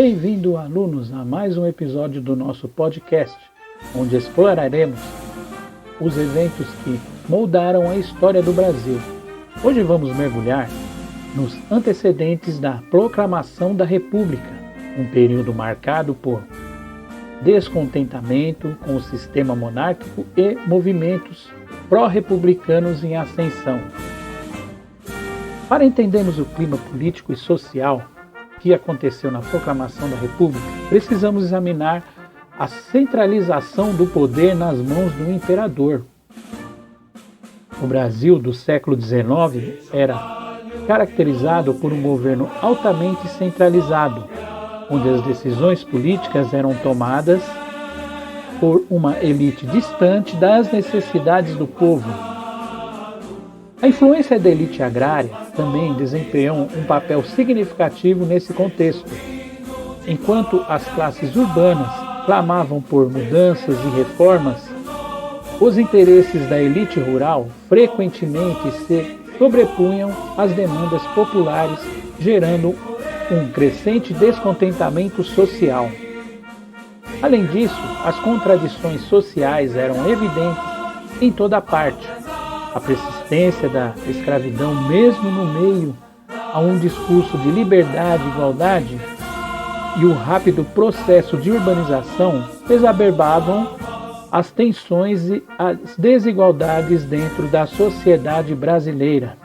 Bem-vindo, alunos, a mais um episódio do nosso podcast, onde exploraremos os eventos que moldaram a história do Brasil. Hoje vamos mergulhar nos antecedentes da proclamação da República, um período marcado por descontentamento com o sistema monárquico e movimentos pró-republicanos em ascensão. Para entendermos o clima político e social que aconteceu na proclamação da República, precisamos examinar a centralização do poder nas mãos do imperador. O Brasil do século XIX era caracterizado por um governo altamente centralizado, onde as decisões políticas eram tomadas por uma elite distante das necessidades do povo. A influência da elite agrária também desempenhou um papel significativo nesse contexto, enquanto as classes urbanas clamavam por mudanças e reformas. Os interesses da elite rural frequentemente se sobrepunham às demandas populares, gerando um crescente descontentamento social. Além disso, as contradições sociais eram evidentes em toda parte. A persistência da escravidão, mesmo no meio a um discurso de liberdade e igualdade, e o rápido processo de urbanização exacerbavam as tensões e as desigualdades dentro da sociedade brasileira.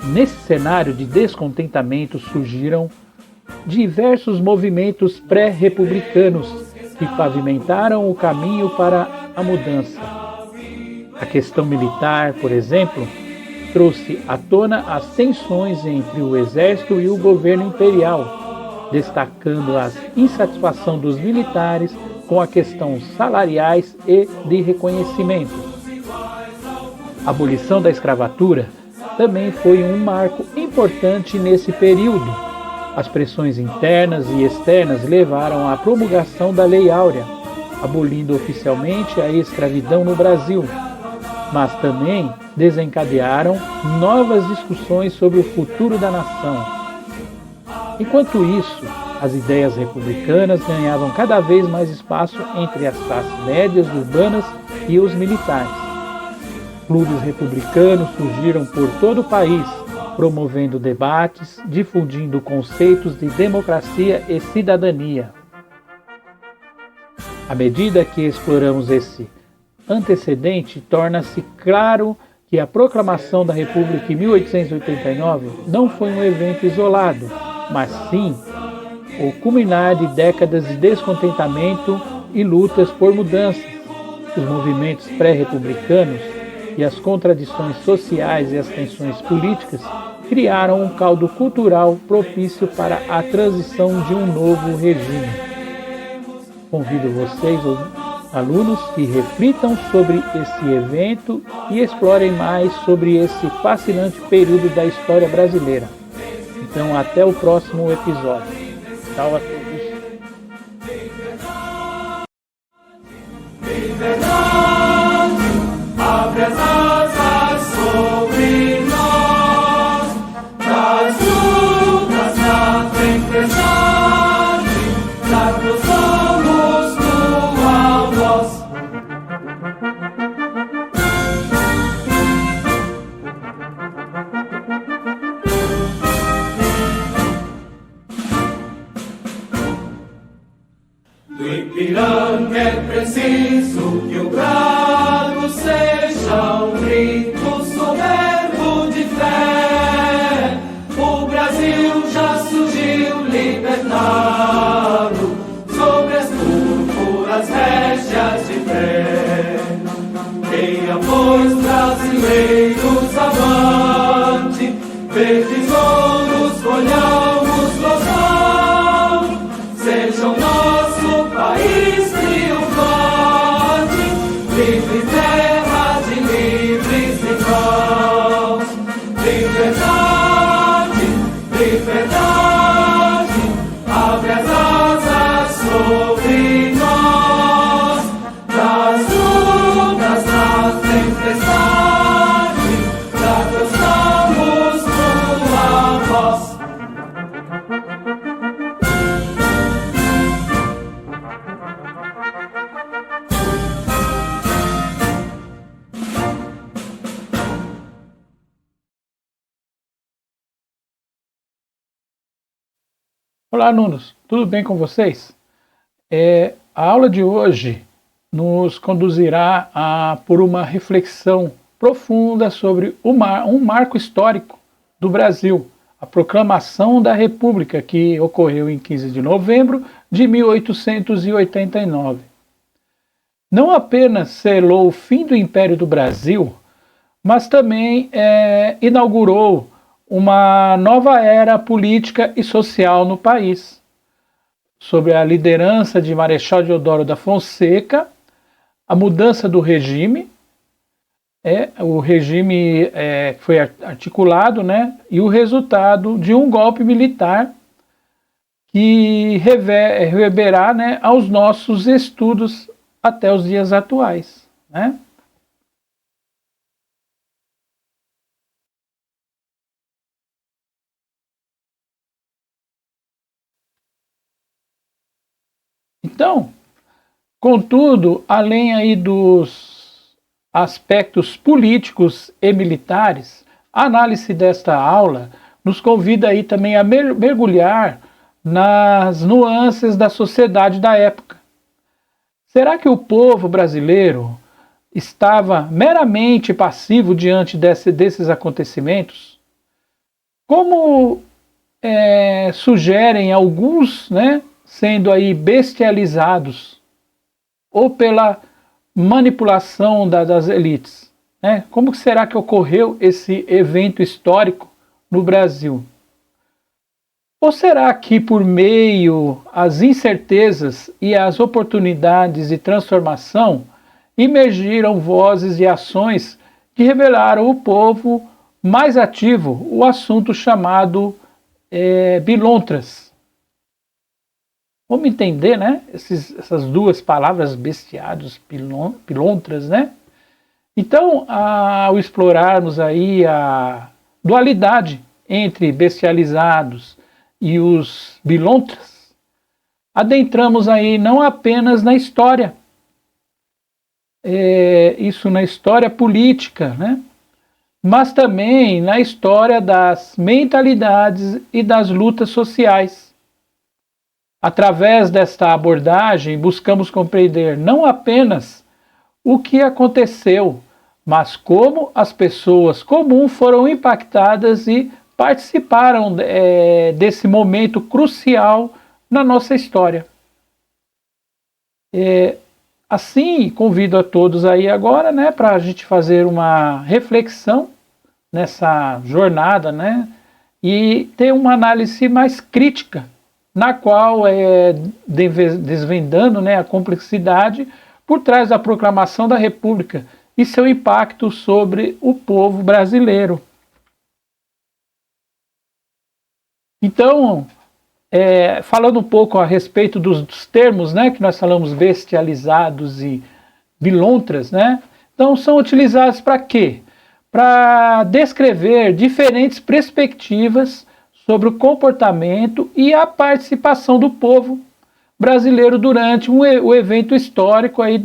Nesse cenário de descontentamento surgiram diversos movimentos pré-republicanos que pavimentaram o caminho para a mudança. A questão militar, por exemplo, trouxe à tona as tensões entre o exército e o governo imperial, destacando a insatisfação dos militares com a questão salariais e de reconhecimento. A abolição da escravatura também foi um marco importante nesse período. As pressões internas e externas levaram à promulgação da Lei Áurea, abolindo oficialmente a escravidão no Brasil, mas também desencadearam novas discussões sobre o futuro da nação. Enquanto isso, as ideias republicanas ganhavam cada vez mais espaço entre as classes médias urbanas e os militares. Clubes republicanos surgiram por todo o país, promovendo debates, difundindo conceitos de democracia e cidadania. À medida que exploramos esse antecedente, torna-se claro que a proclamação da República em 1889 não foi um evento isolado, mas sim o culminar de décadas de descontentamento e lutas por mudanças. Os movimentos pré-republicanos e as contradições sociais e as tensões políticas criaram um caldo cultural propício para a transição de um novo regime. Convido vocês, alunos, que reflitam sobre esse evento e explorem mais sobre esse fascinante período da história brasileira. Então, até o próximo episódio. Tchau a todos. Do Ipiranga é preciso que o brado seja um grito soberbo de fé. O Brasil já surgiu libertado sobre as púrpuras régias de fé. Tenha, pois, brasileiros, avante, verdes ouros, colhamos local, sejam nosso país triunfante, livre terra de livres irmãos. Liberdade, liberdade, abre Olá, alunos, tudo bem com vocês? A aula de hoje nos conduzirá por uma reflexão profunda sobre um marco histórico do Brasil, a Proclamação da República, que ocorreu em 15 de novembro de 1889. Não apenas selou o fim do Império do Brasil, mas também inaugurou uma nova era política e social no país. Sob a liderança de Marechal Deodoro da Fonseca, a mudança do regime, o regime foi articulado, né, e o resultado de um golpe militar que reverberará, né, aos nossos estudos até os dias atuais, né? Então, contudo, além aí dos aspectos políticos e militares, a análise desta aula nos convida aí também a mergulhar nas nuances da sociedade da época. Será que o povo brasileiro estava meramente passivo diante desses acontecimentos? Como sugerem alguns, né, sendo aí bestializados ou pela manipulação das elites, né? Como será que ocorreu esse evento histórico no Brasil? Ou será que por meio as incertezas e as oportunidades de transformação emergiram vozes e ações que revelaram ao povo mais ativo o assunto chamado pilontras? Vamos entender, né? Essas duas palavras, bestiários, pilontras, né? Então, ao explorarmos aí a dualidade entre bestializados e os pilontras, adentramos aí não apenas na história, isso na história política, né? Mas também na história das mentalidades e das lutas sociais. Através desta abordagem, buscamos compreender não apenas o que aconteceu, mas como as pessoas comuns foram impactadas e participaram desse momento crucial na nossa história. Assim, convido a todos aí agora, né, para a gente fazer uma reflexão nessa jornada, né, e ter uma análise mais crítica, na qual desvendando, né, a complexidade por trás da proclamação da República e seu impacto sobre o povo brasileiro. Então, falando um pouco a respeito dos termos, né, que nós falamos bestializados e pilontras, né, então são utilizados para quê? Para descrever diferentes perspectivas sobre o comportamento e a participação do povo brasileiro durante o evento histórico aí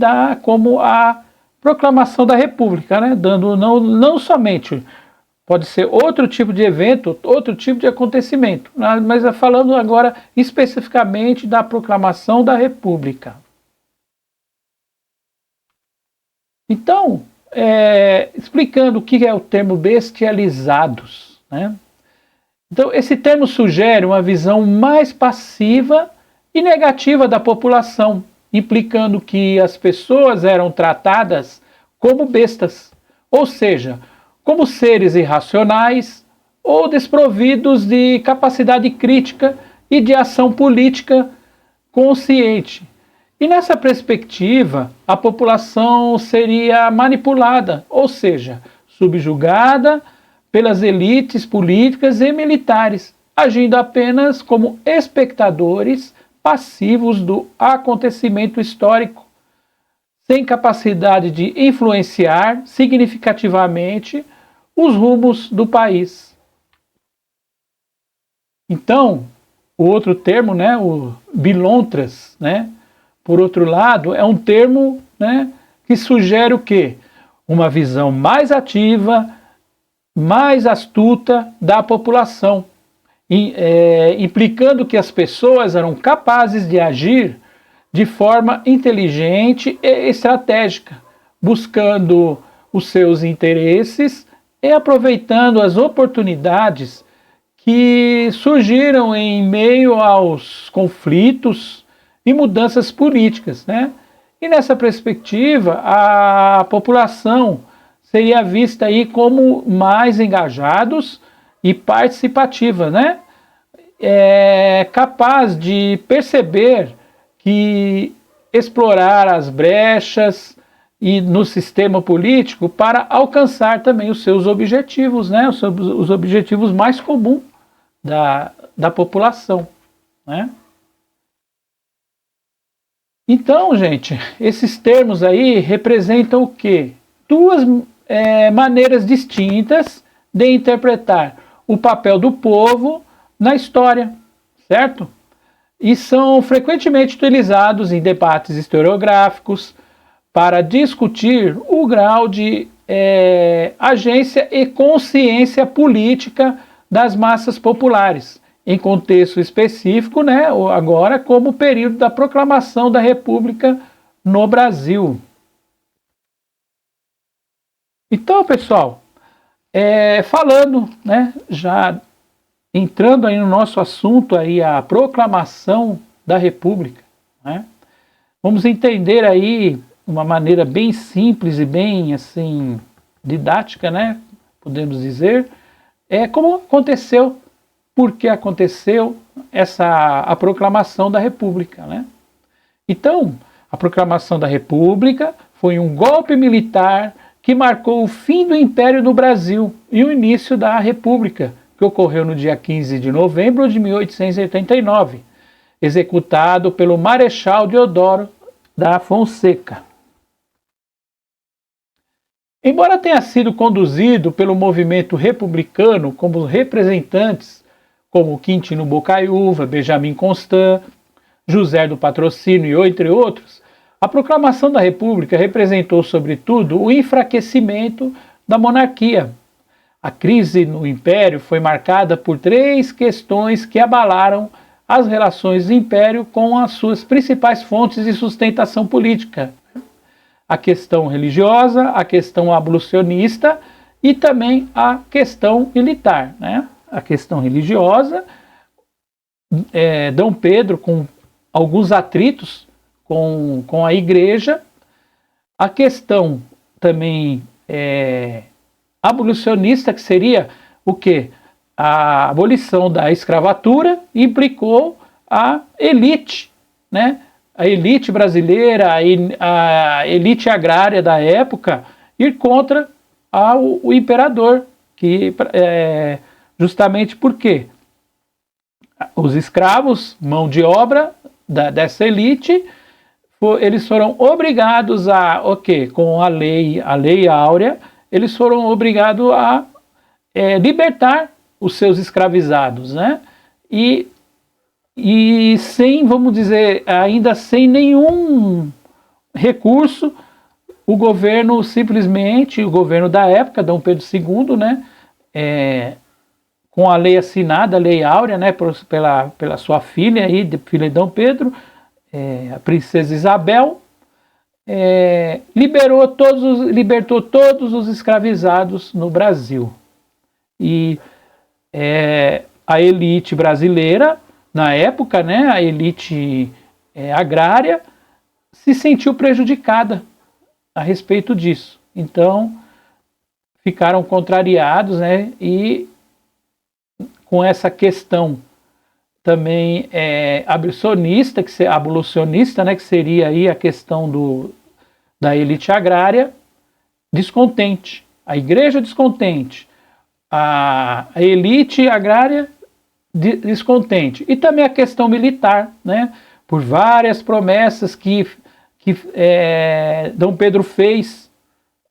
como a proclamação da República, né? Dando não somente, pode ser outro tipo de evento, outro tipo de acontecimento, mas falando agora especificamente da proclamação da República. Então, explicando o que é o termo bestializados, né? Então, esse termo sugere uma visão mais passiva e negativa da população, implicando que as pessoas eram tratadas como bestas, ou seja, como seres irracionais ou desprovidos de capacidade crítica e de ação política consciente. E nessa perspectiva, a população seria manipulada, ou seja, subjugada pelas elites políticas e militares, agindo apenas como espectadores passivos do acontecimento histórico, sem capacidade de influenciar significativamente os rumos do país. Então, o outro termo, né, o pilontras, né, por outro lado, é um termo, né, que sugere o quê? Uma visão mais ativa, mais astuta da população, implicando que as pessoas eram capazes de agir de forma inteligente e estratégica, buscando os seus interesses e aproveitando as oportunidades que surgiram em meio aos conflitos e mudanças políticas, né? E nessa perspectiva, a população seria vista aí como mais engajados e participativa, né? Capaz de perceber que explorar as brechas e no sistema político para alcançar também os seus objetivos, né? Os objetivos mais comuns da população, né? Então, gente, esses termos aí representam o quê? Duas maneiras distintas de interpretar o papel do povo na história, certo? E são frequentemente utilizados em debates historiográficos para discutir o grau de agência e consciência política das massas populares, em contexto específico, né, agora como o período da proclamação da República no Brasil. Então, pessoal, falando, né, já entrando aí no nosso assunto aí, a proclamação da República, né, vamos entender aí uma maneira bem simples e bem assim didática, né, podemos dizer, como aconteceu, por que aconteceu a proclamação da República, né? Então, a proclamação da República foi um golpe militar que marcou o fim do Império no Brasil e o início da República, que ocorreu no dia 15 de novembro de 1889, executado pelo Marechal Deodoro da Fonseca. Embora tenha sido conduzido pelo movimento republicano como representantes como Quintino Bocaiúva, Benjamin Constant, José do Patrocínio e entre outros, a proclamação da República representou, sobretudo, o enfraquecimento da monarquia. A crise no Império foi marcada por 3 questões que abalaram as relações do Império com as suas principais fontes de sustentação política: a questão religiosa, a questão abolicionista e também a questão militar, né? A questão religiosa, Dom Pedro com alguns atritos com a igreja, a questão também abolicionista, que seria o quê? A abolição da escravatura, implicou a elite, né? A elite brasileira, a elite agrária da época, ir contra o imperador, que justamente porque os escravos, mão de obra dessa elite, eles foram obrigados com a lei áurea, eles foram obrigados a libertar os seus escravizados, né? E sem, vamos dizer, ainda sem nenhum recurso, o governo da época, Dom Pedro II, né, com a lei assinada, a Lei Áurea, né, pela sua filha, filha de Dom Pedro, a princesa Isabel, libertou todos os escravizados no Brasil. E a elite brasileira, na época, né, a elite agrária, se sentiu prejudicada a respeito disso. Então, ficaram contrariados, né, e com essa questão também abolicionista, né, que seria aí a questão da elite agrária, descontente, a igreja descontente, a elite agrária descontente, e também a questão militar, né, por várias promessas que Dom Pedro fez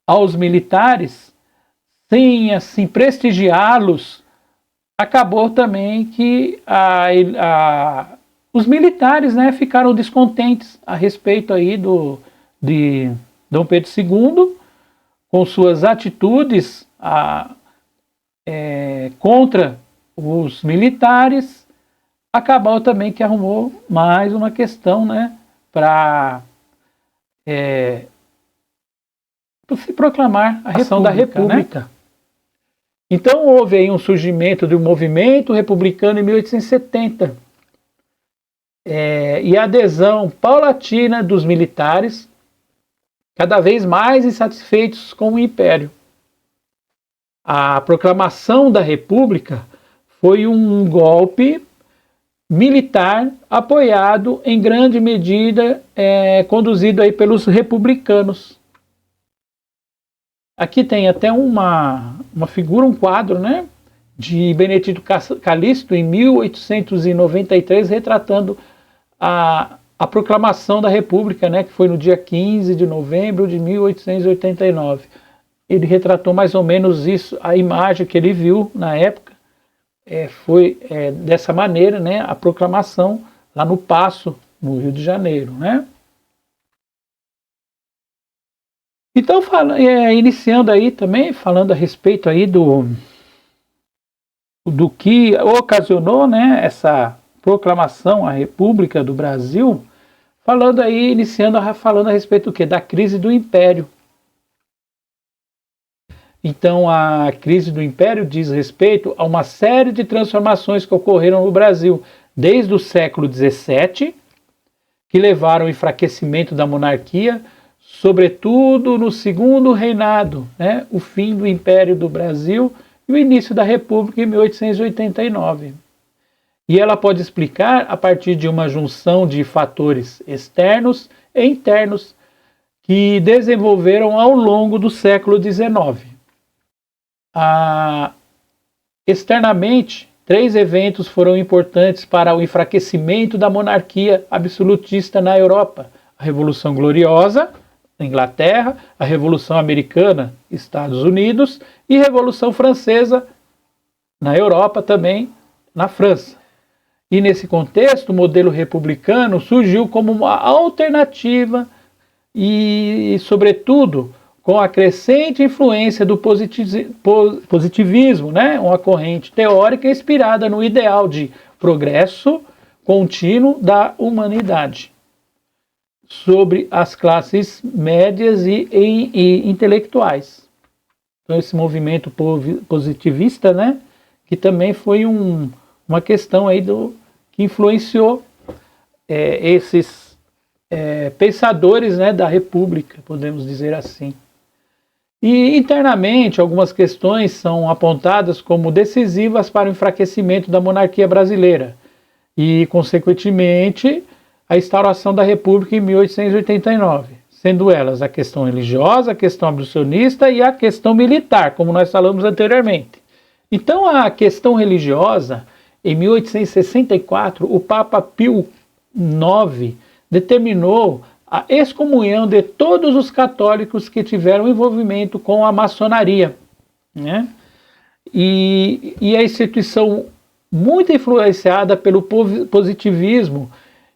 aos militares, sem assim prestigiá-los, acabou também que os militares, né, ficaram descontentes a respeito aí de Dom Pedro II, com suas atitudes contra os militares, acabou também que arrumou mais uma questão, né, para se proclamar a ação da República. Né? Então houve aí um surgimento de um movimento republicano em 1870 e a adesão paulatina dos militares, cada vez mais insatisfeitos com o Império. A proclamação da República foi um golpe militar apoiado em grande medida, conduzido aí pelos republicanos. Aqui tem até uma figura, um quadro, né, de Benedito Calixto, em 1893, retratando a proclamação da República, né, que foi no dia 15 de novembro de 1889. Ele retratou mais ou menos isso, a imagem que ele viu na época, foi dessa maneira, né, a proclamação lá no Paço, no Rio de Janeiro, né. Então, iniciando aí também, falando a respeito aí do que ocasionou, né, essa proclamação à República do Brasil, falando a respeito do quê? Da crise do Império. Então, a crise do Império diz respeito a uma série de transformações que ocorreram no Brasil, desde o século XVII, que levaram ao enfraquecimento da monarquia, sobretudo no segundo reinado, né, o fim do Império do Brasil e o início da República em 1889. E ela pode explicar a partir de uma junção de fatores externos e internos que desenvolveram ao longo do século XIX. Externamente, 3 eventos foram importantes para o enfraquecimento da monarquia absolutista na Europa: a Revolução Gloriosa, na Inglaterra, a Revolução Americana, Estados Unidos, e a Revolução Francesa, na Europa também, na França. E nesse contexto, o modelo republicano surgiu como uma alternativa e, sobretudo, com a crescente influência do positivismo, né? Uma corrente teórica inspirada no ideal de progresso contínuo da humanidade sobre as classes médias e intelectuais. Então, esse movimento positivista, né, que também foi uma questão aí que influenciou esses pensadores, né, da República, podemos dizer assim. E internamente, algumas questões são apontadas como decisivas para o enfraquecimento da monarquia brasileira e, consequentemente, a instauração da República em 1889, sendo elas a questão religiosa, a questão abolicionista e a questão militar, como nós falamos anteriormente. Então, a questão religiosa, em 1864, o Papa Pio IX determinou a excomunhão de todos os católicos que tiveram envolvimento com a maçonaria, né? E a instituição muito influenciada pelo positivismo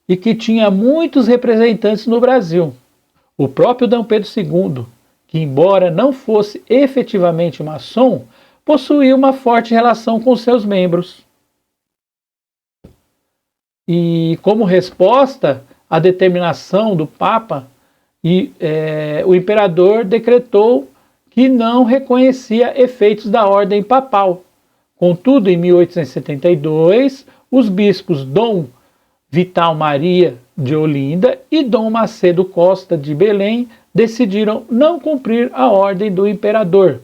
e que tinha muitos representantes no Brasil. O próprio D. Pedro II, que embora não fosse efetivamente maçom, possuía uma forte relação com seus membros. E como resposta à determinação do Papa, o imperador decretou que não reconhecia efeitos da ordem papal. Contudo, em 1872, os bispos Dom Vital Maria de Olinda e Dom Macedo Costa de Belém decidiram não cumprir a ordem do imperador,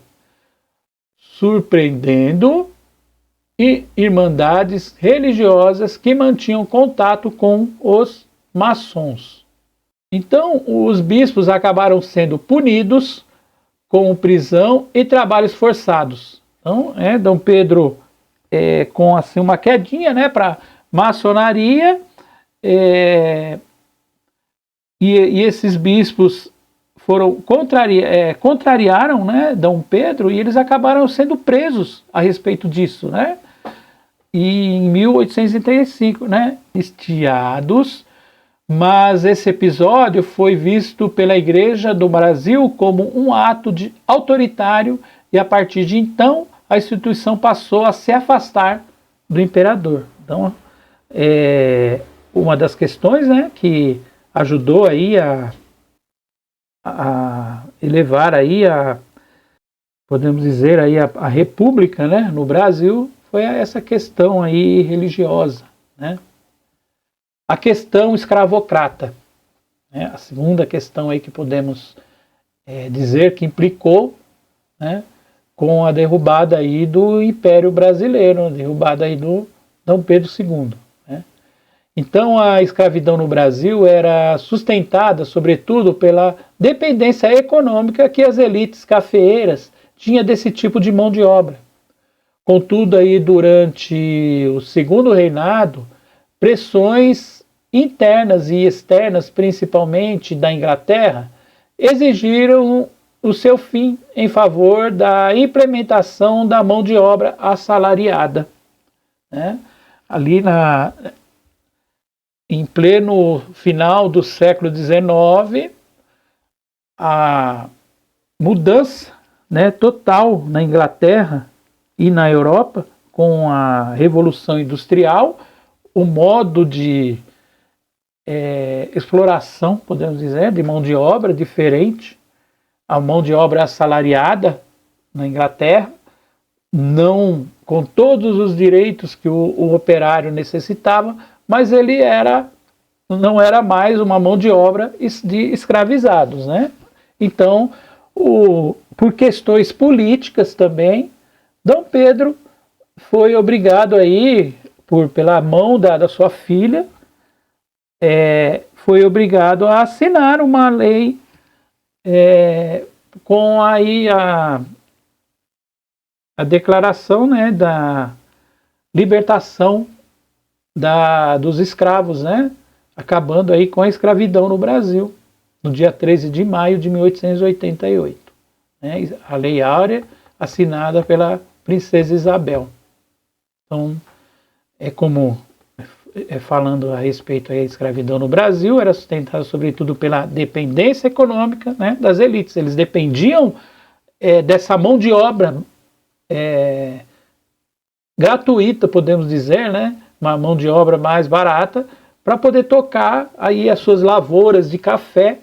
surpreendendo irmandades religiosas que mantinham contato com os maçons. Então, os bispos acabaram sendo punidos com prisão e trabalhos forçados. Então, Dom Pedro, com assim, uma quedinha, né, para maçonaria, e esses bispos contrariaram, né, Dom Pedro, e eles acabaram sendo presos a respeito disso, né? E em 1835, né, estiados, mas esse episódio foi visto pela Igreja do Brasil como um ato autoritário e a partir de então a instituição passou a se afastar do imperador. Então, uma das questões, né, que ajudou aí a elevar aí podemos dizer aí a república, né, no Brasil, foi essa questão aí religiosa, né? A questão escravocrata, né, a segunda questão aí que podemos dizer que implicou, né, com a derrubada aí do Império Brasileiro, a derrubada aí do Dom Pedro II. Né? Então a escravidão no Brasil era sustentada, sobretudo, pela dependência econômica que as elites cafeeiras tinham desse tipo de mão de obra. Contudo, aí, durante o segundo reinado, pressões internas e externas, principalmente da Inglaterra, exigiram o seu fim em favor da implementação da mão de obra assalariada. Né? Ali em pleno final do século XIX, a mudança, né, total na Inglaterra e na Europa, com a Revolução Industrial, o modo de exploração, podemos dizer, de mão de obra diferente, a mão de obra assalariada na Inglaterra, não com todos os direitos que o operário necessitava, mas ele não era mais uma mão de obra de escravizados, né? Então, por questões políticas também, Dom Pedro foi obrigado aí, pela mão da sua filha, foi obrigado a assinar uma lei com aí a declaração, né, da libertação dos escravos, né, acabando aí com a escravidão no Brasil, no dia 13 de maio de 1888. Né, a Lei Áurea, assinada pela Princesa Isabel. Então, falando a respeito da escravidão no Brasil, era sustentada sobretudo pela dependência econômica, né, das elites. Eles dependiam dessa mão de obra gratuita, podemos dizer, né, uma mão de obra mais barata, para poder tocar aí as suas lavouras de café,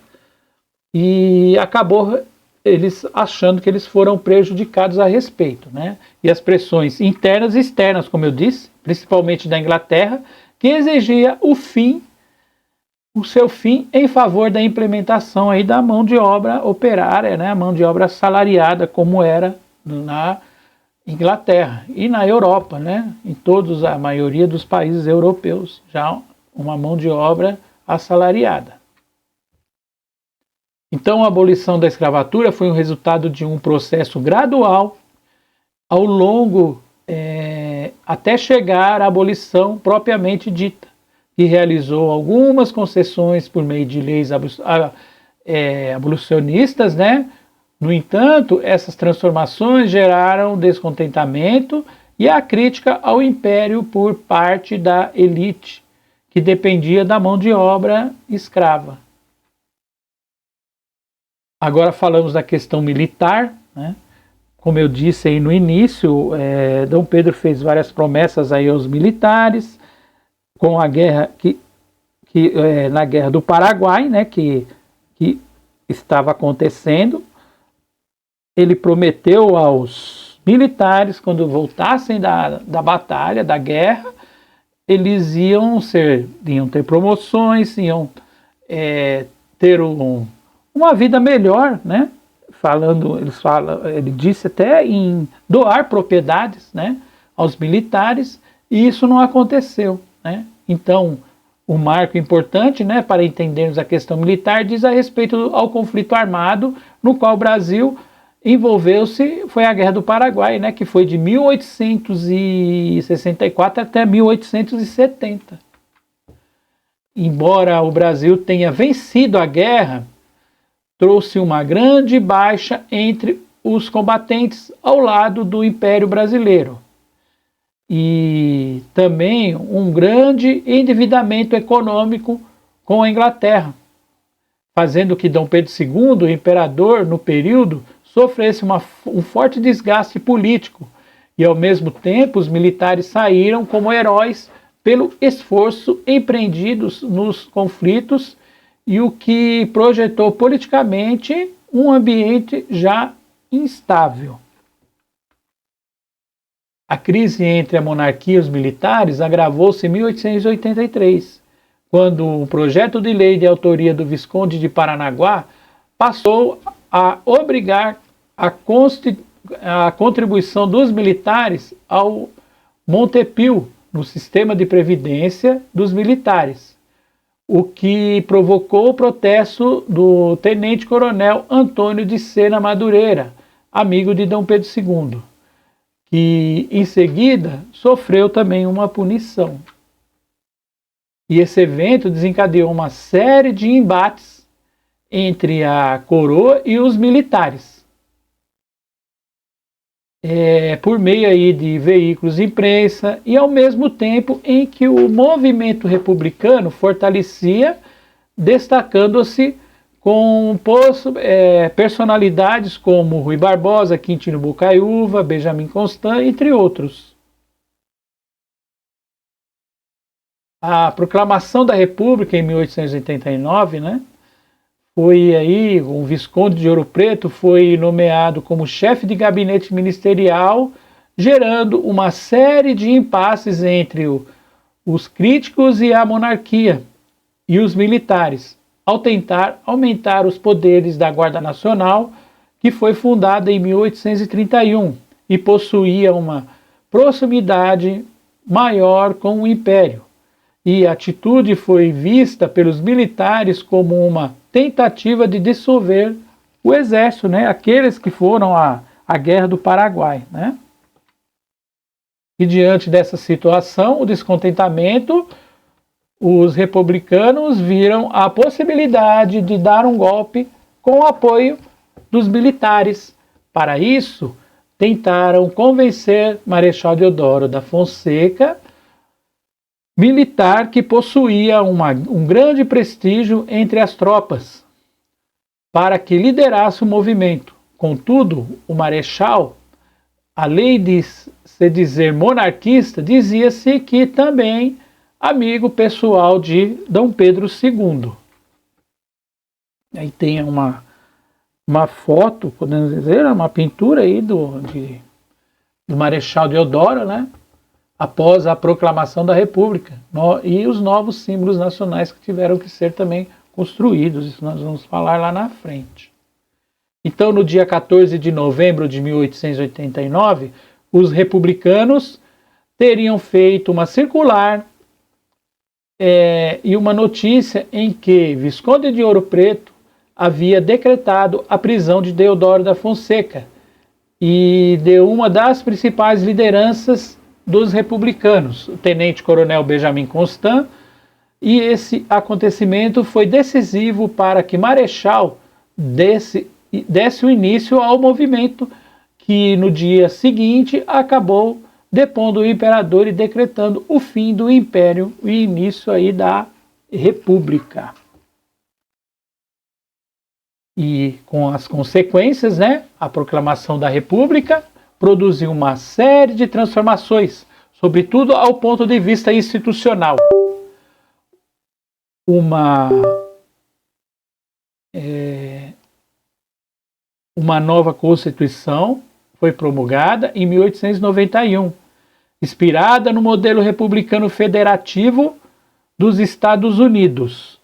e acabou eles achando que eles foram prejudicados a respeito, né? E as pressões internas e externas, como eu disse, principalmente da Inglaterra, que exigia o seu fim em favor da implementação aí da mão de obra operária, né? A mão de obra assalariada, como era na Inglaterra e na Europa, né? Em a maioria dos países europeus, já uma mão de obra assalariada. Então, a abolição da escravatura foi o resultado de um processo gradual ao longo, até chegar à abolição propriamente dita, que realizou algumas concessões por meio de leis abolicionistas, né? No entanto, essas transformações geraram descontentamento e a crítica ao império por parte da elite, que dependia da mão de obra escrava. Agora falamos da questão militar, né? Como eu disse aí no início, Dom Pedro fez várias promessas aí aos militares, com a guerra na Guerra do Paraguai, né? Que estava acontecendo. Ele prometeu aos militares, quando voltassem da batalha, da guerra, eles iam ter promoções, iam ter uma vida melhor, né? Ele disse até em doar propriedades, né, aos militares, e isso não aconteceu, né? Então, o marco importante, né, para entendermos a questão militar diz a respeito ao conflito armado no qual o Brasil envolveu-se, foi a Guerra do Paraguai, né, que foi de 1864 até 1870. Embora o Brasil tenha vencido a guerra, trouxe uma grande baixa entre os combatentes ao lado do Império Brasileiro. E também um grande endividamento econômico com a Inglaterra, fazendo que Dom Pedro II, o imperador, no período, sofresse um forte desgaste político E ao mesmo tempo os militares saíram como heróis pelo esforço empreendidos nos conflitos e o que projetou politicamente um ambiente já instável. A crise entre a monarquia e os militares agravou-se em 1883, quando um projeto de lei de autoria do Visconde de Paranaguá passou a obrigar a contribuição dos militares ao Montepio, no sistema de previdência dos militares, o que provocou o protesto do tenente-coronel Antônio de Sena Madureira, amigo de Dom Pedro II, que em seguida sofreu também uma punição. E esse evento desencadeou uma série de embates entre a coroa e os militares. Por meio aí de veículos de imprensa e ao mesmo tempo em que o movimento republicano fortalecia, destacando-se com personalidades como Rui Barbosa, Quintino Bocaiúva, Benjamin Constant, entre outros. A proclamação da República em 1889, foi aí, o Visconde de Ouro Preto foi nomeado como chefe de gabinete ministerial, gerando uma série de impasses entre os críticos e a monarquia e os militares, ao tentar aumentar os poderes da Guarda Nacional, que foi fundada em 1831 e possuía uma proximidade maior com o Império. E a atitude foi vista pelos militares como uma tentativa de dissolver o exército, aqueles que foram à Guerra do Paraguai. E diante dessa situação, o descontentamento, os republicanos viram a possibilidade de dar um golpe com o apoio dos militares. Para isso, tentaram convencer Marechal Deodoro da Fonseca, militar que possuía um grande prestígio entre as tropas, para que liderasse o movimento. Contudo, o Marechal, além de se dizer monarquista, dizia-se que também amigo pessoal de Dom Pedro II. Aí tem uma foto, podemos dizer, uma pintura aí do Marechal Deodoro, após a proclamação da República, e os novos símbolos nacionais que tiveram que ser também construídos. Isso nós vamos falar lá na frente. Então, no dia 14 de novembro de 1889, os republicanos teriam feito uma circular e uma notícia em que Visconde de Ouro Preto havia decretado a prisão de Deodoro da Fonseca e de uma das principais lideranças dos republicanos, o tenente-coronel Benjamin Constant, e esse acontecimento foi decisivo para que Marechal desse o início ao movimento que no dia seguinte acabou depondo o imperador e decretando o fim do império e início aí da República. E com as consequências, a proclamação da República produziu uma série de transformações, sobretudo ao ponto de vista institucional. Uma nova Constituição foi promulgada em 1891, inspirada no modelo republicano federativo dos Estados Unidos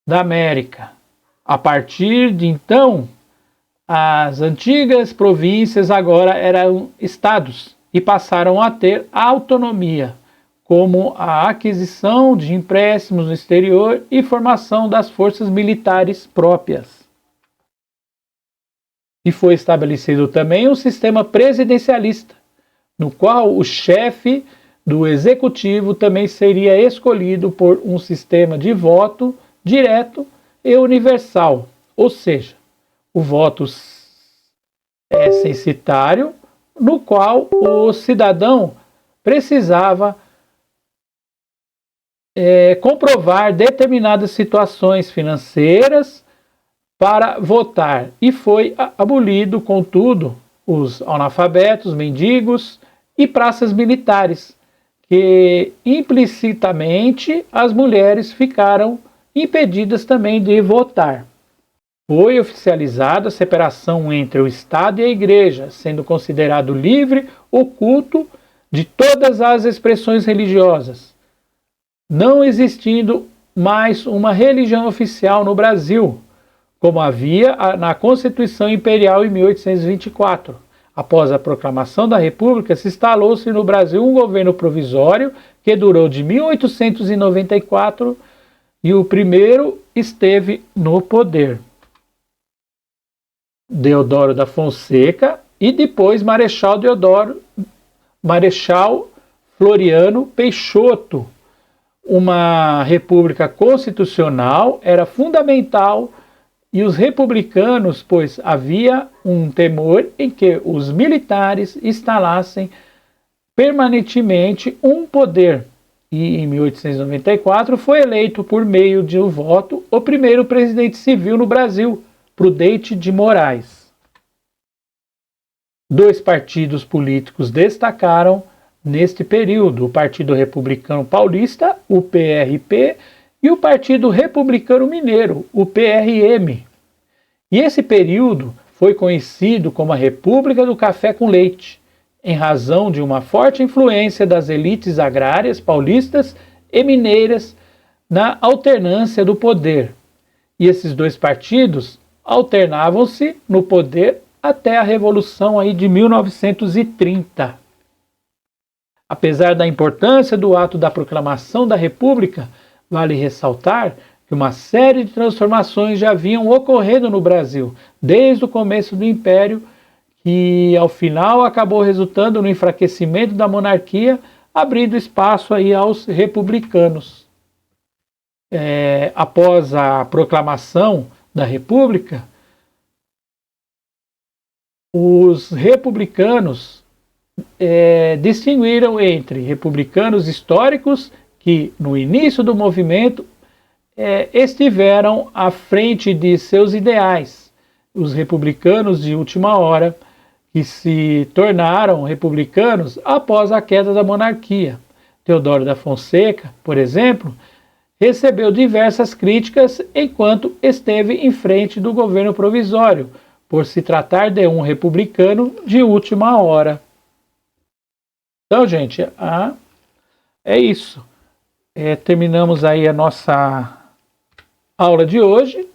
da América. A partir de então, as antigas províncias agora eram estados e passaram a ter autonomia, como a aquisição de empréstimos no exterior e formação das forças militares próprias. E foi estabelecido também um sistema presidencialista, no qual o chefe do executivo também seria escolhido por um sistema de voto direto e universal, ou seja, o voto censitário, no qual o cidadão precisava comprovar determinadas situações financeiras para votar. E foi abolido, contudo, os analfabetos, mendigos e praças militares, que implicitamente as mulheres ficaram impedidas também de votar. Foi oficializada a separação entre o Estado e a Igreja, sendo considerado livre o culto de todas as expressões religiosas, não existindo mais uma religião oficial no Brasil, como havia na Constituição Imperial em 1824. Após a proclamação da República, se instalou-se no Brasil um governo provisório que durou de 1894 e o primeiro esteve no poder. Deodoro da Fonseca e depois Marechal Floriano Peixoto. Uma república constitucional era fundamental e os republicanos, pois havia um temor em que os militares instalassem permanentemente um poder. E em 1894 foi eleito por meio de um voto o primeiro presidente civil no Brasil, Prudente de Moraes. Dois partidos políticos destacaram neste período: o Partido Republicano Paulista, o PRP, e o Partido Republicano Mineiro, o PRM. E esse período foi conhecido como a República do Café com Leite, em razão de uma forte influência das elites agrárias paulistas e mineiras na alternância do poder. E esses dois partidos alternavam-se no poder até a Revolução aí de 1930. Apesar da importância do ato da proclamação da República, vale ressaltar que uma série de transformações já haviam ocorrido no Brasil desde o começo do Império, que ao final acabou resultando no enfraquecimento da monarquia, abrindo espaço aí aos republicanos. Após a proclamação da República, os republicanos distinguiram entre republicanos históricos que no início do movimento estiveram à frente de seus ideais, os republicanos de última hora, que se tornaram republicanos após a queda da monarquia. Deodoro da Fonseca, por exemplo, recebeu diversas críticas enquanto esteve em frente do governo provisório, por se tratar de um republicano de última hora. Então, gente, é isso. Terminamos aí a nossa aula de hoje,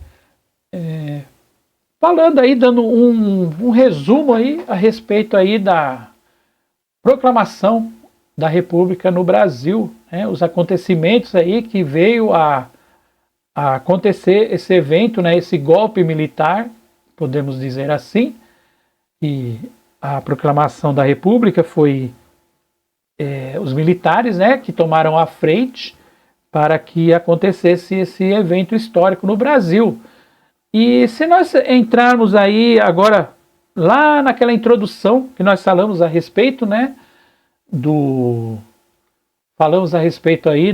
falando aí, dando um resumo aí a respeito aí da proclamação da República no Brasil, os acontecimentos aí que veio a acontecer esse evento, esse golpe militar, podemos dizer assim, e a proclamação da República foi os militares, que tomaram a frente para que acontecesse esse evento histórico no Brasil. E se nós entrarmos aí agora, lá naquela introdução que nós falamos a respeito, falamos a respeito aí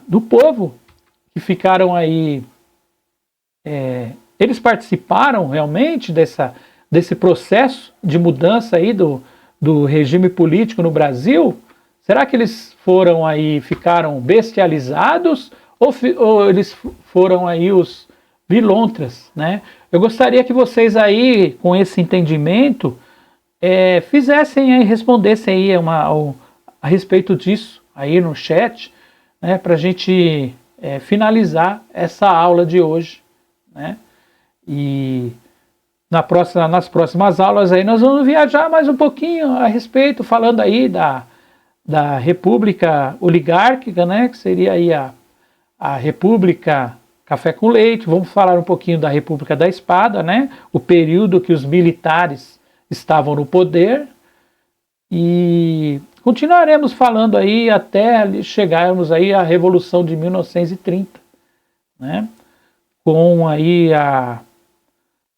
do povo, que ficaram aí, eles participaram realmente desse processo de mudança aí do regime político no Brasil. Será que eles ficaram bestializados ou eles foram aí os pilontras, Eu gostaria que vocês aí, com esse entendimento, respondessem aí a respeito disso aí no chat, para a gente finalizar essa aula de hoje, E nas próximas aulas aí nós vamos viajar mais um pouquinho a respeito, falando aí da República Oligárquica, que seria aí a República Café com Leite. Vamos falar um pouquinho da República da Espada, o período que os militares estavam no poder, e continuaremos falando aí até chegarmos aí à Revolução de 1930, com aí a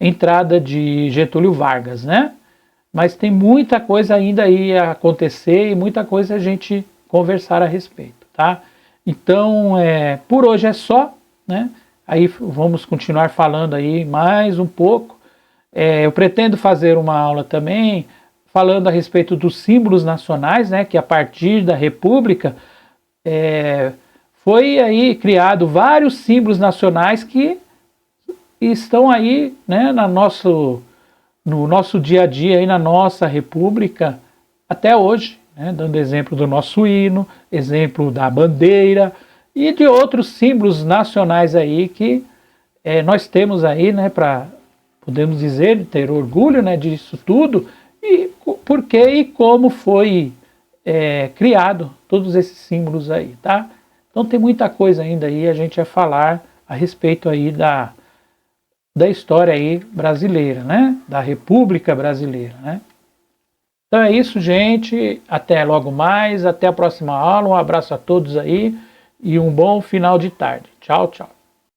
entrada de Getúlio Vargas, Mas tem muita coisa ainda aí a acontecer e muita coisa a gente conversar a respeito, tá? Então, por hoje é só, Aí vamos continuar falando aí mais um pouco. Eu pretendo fazer uma aula também falando a respeito dos símbolos nacionais, né, que a partir da República foi aí criado vários símbolos nacionais que estão aí, né, no nosso dia a dia, aí na nossa República, até hoje, né, dando exemplo do nosso hino, exemplo da bandeira e de outros símbolos nacionais aí que nós temos aí, né, para, podemos dizer, ter orgulho, né, disso tudo, e por que e como foi criado todos esses símbolos aí, tá? Então tem muita coisa ainda aí a gente vai falar a respeito aí da história aí brasileira, né? Da República Brasileira, né? Então é isso, gente. Até logo mais, até a próxima aula. Um abraço a todos aí e um bom final de tarde. Tchau, tchau.